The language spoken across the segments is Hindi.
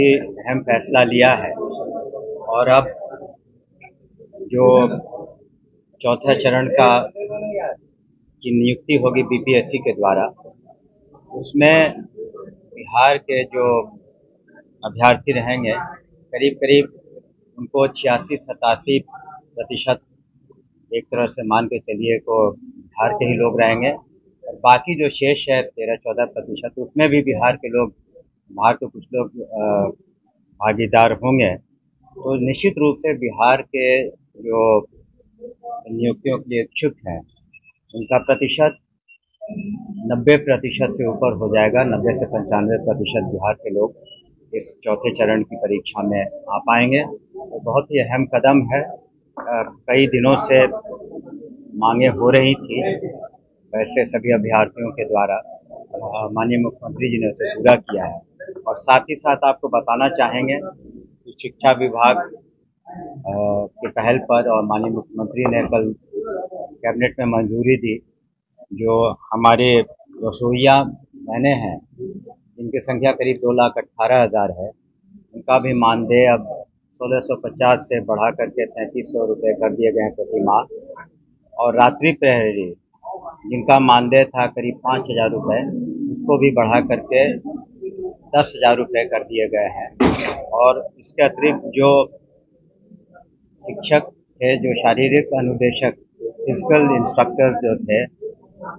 ही अहम फैसला लिया है और अब जो चौथा चरण का की नियुक्ति होगी बीपीएससी के द्वारा, उसमें बिहार के जो अभ्यर्थी रहेंगे करीब करीब उनको 86-87% एक तरह से मान के चलिए को बिहार के ही लोग रहेंगे और बाकी जो शेष है 13-14% उसमें भी बिहार के लोग, बाहर के कुछ लोग भागीदार होंगे। तो निश्चित रूप से बिहार के जो नियुक्तियों के लिए इच्छुक हैं उनका प्रतिशत 90% से ऊपर हो जाएगा। 90 से 95% बिहार के लोग इस चौथे चरण की परीक्षा में आ पाएंगे। तो बहुत ही अहम कदम है। कई दिनों से मांगे हो रही थी वैसे सभी अभ्यर्थियों के द्वारा, माननीय मुख्यमंत्री जी ने उसे पूरा किया है। और साथ ही साथ आपको बताना चाहेंगे कि शिक्षा विभाग की पहल पर और माननीय मुख्यमंत्री ने कल कैबिनेट में मंजूरी दी, जो हमारे रसोइया बहनें हैं जिनकी संख्या करीब 2,18,000 है, उनका भी मानदेय अब 1650 से बढ़ा करके 3300 रुपये कर दिए गए हैं प्रति माह। और रात्रि प्रहरी जिनका मानदेय था करीब 5,000 रुपये, इसको भी बढ़ा करके 10,000 रुपये कर दिए गए हैं। और इसके अतिरिक्त जो शिक्षक थे, जो शारीरिक अनुदेशक फिजिकल इंस्ट्रक्टर्स जो थे,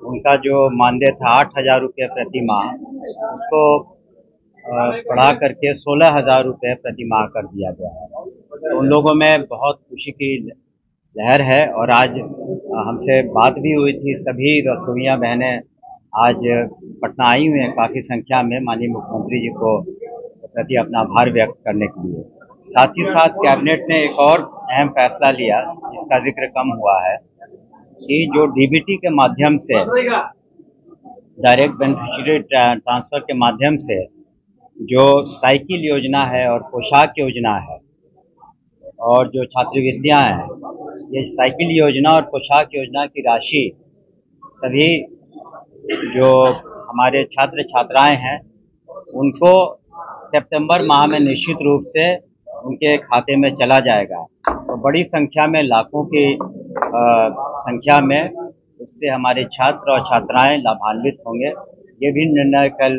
उनका जो मानदेय था 8,000 रुपये प्रति माह, उसको बढ़ा करके 16,000 रुपये प्रति माह कर दिया गया है। तो उन लोगों में बहुत खुशी की लहर है। और आज हमसे बात भी हुई थी, सभी रसोइया बहनें आज पटना आई हुई हैं काफ़ी संख्या में माननीय मुख्यमंत्री जी को प्रति अपना आभार व्यक्त करने के लिए। साथ ही साथ कैबिनेट ने एक और अहम फैसला लिया जिसका जिक्र कम हुआ है कि जो डीबीटी के माध्यम से, डायरेक्ट बेनिफिशियरी ट्रांसफर के माध्यम से जो साइकिल योजना है और पोशाक योजना है और जो छात्रवृत्तियां हैं, ये साइकिल योजना और पोशाक योजना की राशि सभी जो हमारे छात्र छात्राएं हैं उनको सितंबर माह में निश्चित रूप से उनके खाते में चला जाएगा। तो बड़ी संख्या में, लाखों की संख्या में इससे हमारे छात्र और छात्राएं लाभान्वित होंगे। ये भी निर्णय कल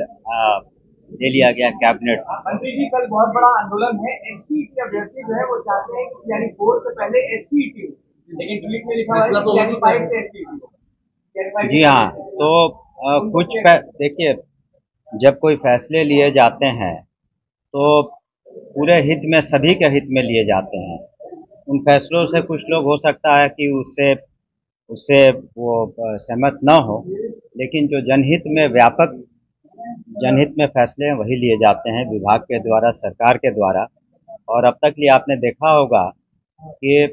ले लिया गया कैबिनेट। मंत्री जी, कल बहुत बड़ा आंदोलन है। एसटीईटी अभ्यर्थी जो है वो चाहते हैं कि यानी 4 से पहले एसटीईटी, लेकिन ट्वीट में लिखा हुआ है कि यानी 5 से एसटीईटी। जी हाँ, तो कुछ देखिए, जब कोई फैसले लिए जाते हैं तो पूरे हित में, सभी के हित में लिए जाते हैं। उन फैसलों से कुछ लोग हो सकता है कि उससे वो सहमत न हो, लेकिन जो जनहित में, व्यापक जनहित में फैसले हैं वही लिए जाते हैं विभाग के द्वारा, सरकार के द्वारा। और अब तक लिए आपने देखा होगा कि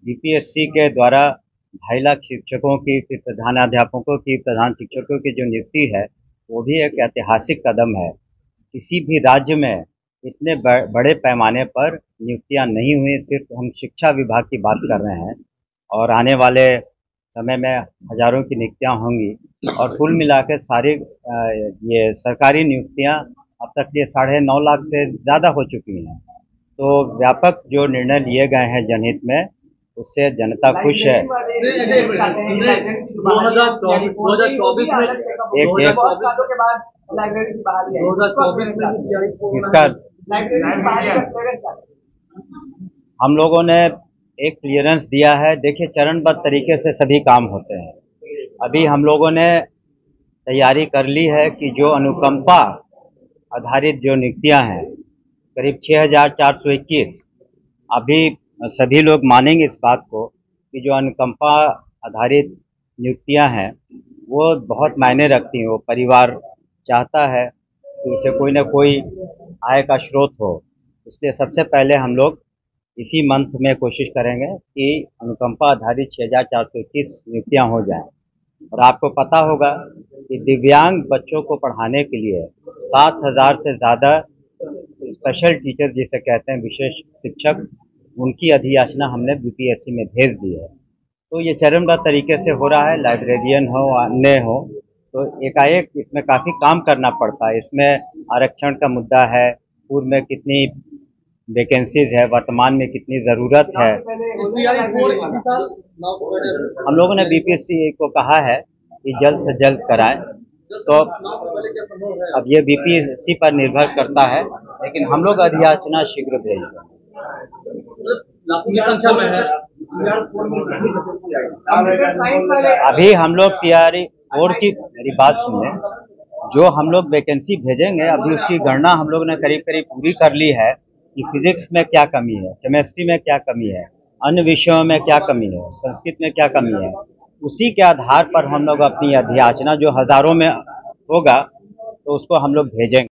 बीपीएससी के द्वारा 2.5 लाख शिक्षकों की, प्रधानाध्यापकों की, प्रधान शिक्षकों की जो नियुक्ति है वो भी एक ऐतिहासिक कदम है। किसी भी राज्य में इतने बड़े पैमाने पर नियुक्तियां नहीं हुई। सिर्फ हम शिक्षा विभाग की बात कर रहे हैं और आने वाले समय में हजारों की नियुक्तियां होंगी। और कुल मिलाकर सारी ये सरकारी नियुक्तियां अब तक ये 9.5 लाख से ज़्यादा हो चुकी हैं। तो व्यापक जो निर्णय लिए गए हैं जनहित में, उससे जनता खुश है। इसका हम लोगों ने एक क्लियरेंस दिया है। देखिए, चरणबद्ध तरीके से सभी काम होते हैं। अभी हम लोगों ने तैयारी कर ली है कि जो अनुकंपा आधारित जो नियुक्तियां हैं करीब 6,421, अभी सभी लोग मानेंगे इस बात को कि जो अनुकंपा आधारित नियुक्तियां हैं वो बहुत मायने रखती हैं। वो परिवार चाहता है कि उसे कोई ना कोई आय का स्रोत हो, इसलिए सबसे पहले हम लोग इसी मंथ में कोशिश करेंगे कि अनुकंपा आधारित 6,421 नियुक्तियां हो जाएं। और आपको पता होगा कि दिव्यांग बच्चों को पढ़ाने के लिए 7,000 से ज़्यादा स्पेशल टीचर जिसे कहते हैं, विशेष शिक्षक, उनकी अधियाचना हमने बीपीएससी में भेज दी है। तो ये चरणबद्ध तरीके से हो रहा है। लाइब्रेरियन हो, अन्य हो, तो एकाएक इसमें काफ़ी काम करना पड़ता है। इसमें आरक्षण का मुद्दा है, नागपुर में कितनी वैकेंसीज है, वर्तमान में कितनी ज़रूरत है। हम लोगों ने बीपीएससी को कहा है कि जल्द से जल्द कराएं। तो अब ये बीपीएससी पर निर्भर करता है, लेकिन हम लोग अधियाचना शीघ्र भेजेंगे। अभी हम लोग तैयारी और की, मेरी बात सुनिए, जो हम लोग वैकेंसी भेजेंगे अभी उसकी गणना हम लोग ने करीब करीब पूरी कर ली है कि फिजिक्स में क्या कमी है, केमिस्ट्री में क्या कमी है, अन्य विषयों में क्या कमी है, संस्कृत में क्या कमी है। उसी के आधार पर हम लोग अपनी अधियाचना जो हजारों में होगा तो उसको हम लोग भेजेंगे।